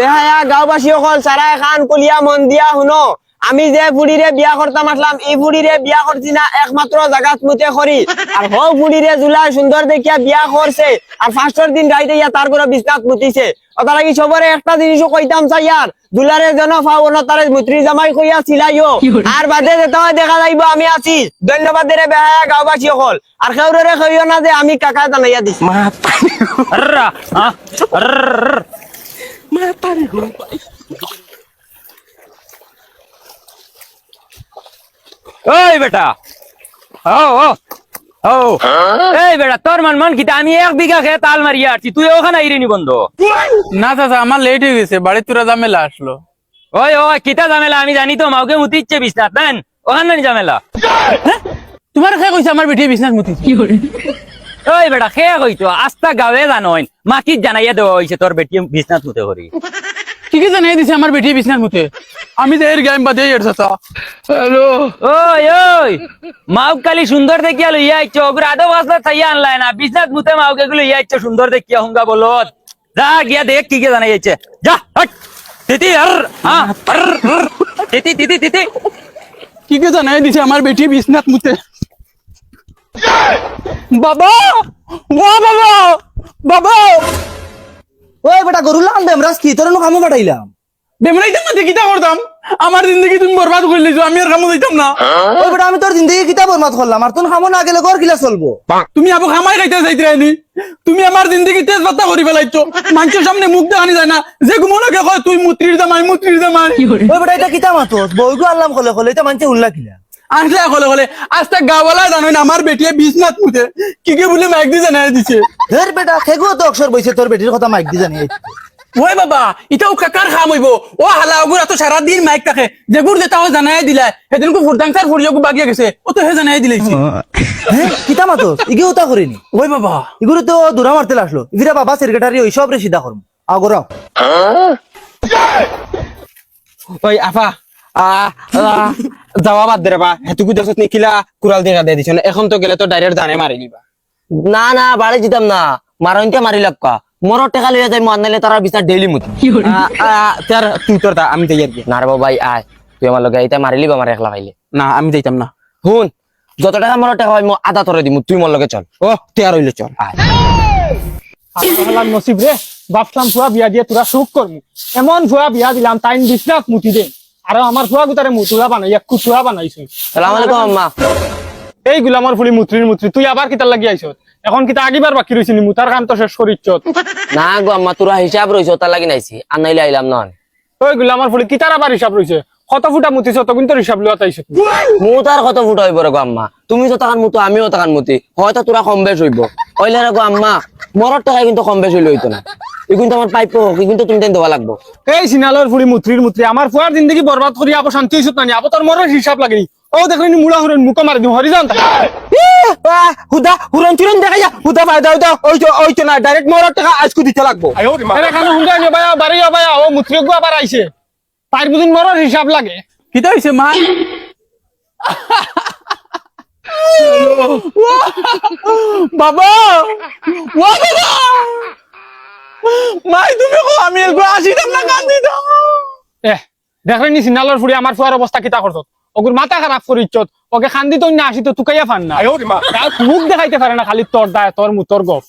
বেহায়া গাঁওবাসী সকল সারা খান কলিয়া মন দিয়া শুনো আমি যে বুড়িরে বিয়া করতাম আসলাম এই বুড়িরে বিয়া করছি না একমাত্র জাগাত মুতে করি আর হো বুড়িরে জুলাই সুন্দর দেখিয়া বিয়া করছে আর ফার্স্টের দিন গাইতে ইয়া তার করে বিছনাত মুতিছে ওটা লাগি সবরে একটা জিনিসও কইতাম চাই আর দুলারে জন ফাও তারে মুত্রি জামাই কইয়া ছিলাইও আর বাদে যেতে হয় দেখা যাইব আমি আছি ধন্যবাদ রে বেহায়া গাঁওবাসী সকল আর কেউরে কইও না যে আমি কাকা জানাইয়া দিছি ওই বেটা এই বেটা তোর মন কিতা আমি 1 বিঘা খেত আল মারিয়া আসছি তুই ওখানে আইরেনি বন্ধ না চাচা আমার লেট হয়ে গেছে বাড়ির তোরা ঝামেলা আসলো। ওই কিতা ঝামেলা আমি জানি তো মাউকে মুতিচ্ছে বিছনাত দেন ওখানে ঝামেলা তোমার খেয়ে কইছে আমার বেটি বিছনাত মুতি ওই বেটা খেয়ে কইতো আস্তা গাঁৱে জানইন মাকিত জানাইয়া দেওয়া হয়েছে তোর বেটি বিছনাত মুতে করি কি কি জানাই দিছে আমার বেটি বিছনাত মুতে আমি যে এর গেম বাদে এর চাচা। হ্যালো ওই মাউক কালি সুন্দর দেখিয়া লইয়া আইছো ওগুলো আদৌ বাসলা চাইয়া আনলাই না বিছনাত মুতে মাউকে গুলো ইয়া আইছো সুন্দর দেখিয়া হুঙ্গা বলত যা গিয়া দেখ কি জানাই যাচ্ছে যা হট তিতি তিতি তিতি তিতি কি কি জানাই দিছে আমার বেটি বিছনাত মুতে। বাবা ও বাবা বাবা ওই বেটা গরু লান দেম রাস কি তোর কামো পাঠাইলাম বেমরাইতাম না কিতা করতাম আমার জিন্দগি তুমি বরবাদ করে লিছো আমি আর কামো যাইতাম না। ওই বেটা আমি তোর জিন্দগি কিতা বরবাদ করলাম আর তোর কামো না গেলে ঘর কিলা চলবো। তুমি আবু খামাই খাইতে যাইতে রাইনি তুমি আমার জিন্দগি তেজ বাত্তা করি ফেলাইছো মানুষের সামনে মুখ দেখানি যায় না যে ঘুমোনাকে কয় তুই মুত্রির জামাই ওই বেটা এটা কিতা মাতো বউগু আল্লাম কলে কলে এটা মানছে উল্লা কিলা আসলে কলে আজটা গাওয়ালা জানো না আমার বেটিয়ে বিছনাত মুতে কি কি বলে মাইক দিয়ে জানাই দিছে। ধের বেটা খেগো তো অক্ষর বইছে তোর বেটির কথা মাইক দি জানি। ওই বাবা এটাও কাকার খাম হইব ও হালা ওগুলা তো সারাদিন মাইক থাকে যেগুর যেটাও জানাই দিলা সেদিনকে ফুরদাংসার ফুরিয়াকু বাগিয়া গেছে ও তো হে জানাই দিলাইছি। হ্যাঁ কিতা মাতো ইগে উতা করিনি ওই বাবা ইগুলো তো দূরা মারতে আসলো ইভিরা বাবা সেক্রেটারি ওই সব রে সিধা করম আগরাও। ওই আফা যাওয়া বাদ দে রে বা হেতুকু দেখছ নিকিলা কুড়াল দেখা দিয়ে দিছ না এখন তো গেলে তো ডাইরেক্ট জানে মারি দিবা না না বাড়ি দিতাম না মারনকে মারি লাগকা মরর টাকা লইয়া যাই মান নাইলে তারা বিচার ডেইলি মুতি তার তুই তোর আমি তো ইয়ার না রে ভাই আয় তুই আমার লগে আইতা মারিলি আমার একলা ভাইলে না আমি যাইতাম না হুন যত টাকা মরর টাকা হয় মো আধা তোরে দিমু তুই মোর লগে চল। ও তেয়ার হইলে চল আয় আল্লাহর নসিব রে বাপসাম ফুয়া বিয়া দিয়ে তোরা সুখ করমু এমন ফুয়া বিয়া দিলাম তাইন বিছনাত মুতি দে আর আমার ফুয়া গুতারে মুতুলা বানাই এক কুতুয়া বানাইছ। সালাম আলাইকুম আম্মা। এই গুলামর ফুলি মুত্রি তুই আবার কিতার লাগি আইছ এখন কিতা আগিবার বাকি রইছিনি মুতার কাম তো শেষ করিচ্ছ না গো আম্মা তোরা হিসাব রইছো তার লাগি নাইছি আর নাইলে আইলাম না। ওই গুলামর ফুলি কিতার আবার হিসাব রইছে কত ফুটা মুতিছ তো কিন্তু হিসাব লওয়া তাইছ মু তার কত ফুট হইব রে গো আম্মা তুমি তো টাকার মতো আমিও টাকার মতি হয়তো তোরা কম বেশ হইব কইলে রে গো আম্মা মরর টাকা কিন্তু কম বেশ হইলে হইতো না এই কিন্তু আমার পাইপ হোক কিন্তু তুমি দেওয়া লাগবো। এই সিনালর ফুলি মুত্রি আমার ফুয়ার জিন্দগি বরবাদ করি আবো শান্তি হইছত না আবো তোর মরর হিসাব লাগেনি ও দেখলি মুড়া হরেন মুখ মারি দিম হরি যান হুদা হুরন চুরন দেখা যা হুদা ভাই দাও দাও ওই তো না ডাইরেক্ট মরার টাকা আজকে দিতে লাগবো। এখানে হুঙ্গা নে ভাইয়া বাড়ি ভাইয়া ও মুত্রি গো আবার আইছে পাইর বুদিন মরর হিসাব লাগে কিতা হইছে মা বাবা ও বাবা মাই তুমি কো আমি এগো আসিতাম না কান্দি দাও দেখলেনি সিনালর ফুড়ি আমার ফুয়ার অবস্থা কিতা করত ওগুর মাথা খারাপ করিচ্ছত ওকে খান্দি তো না আসিত তুকাইয়া ফান না মুখ দেখাইতে পারে না খালি তোর দায় তোর মুতর গপ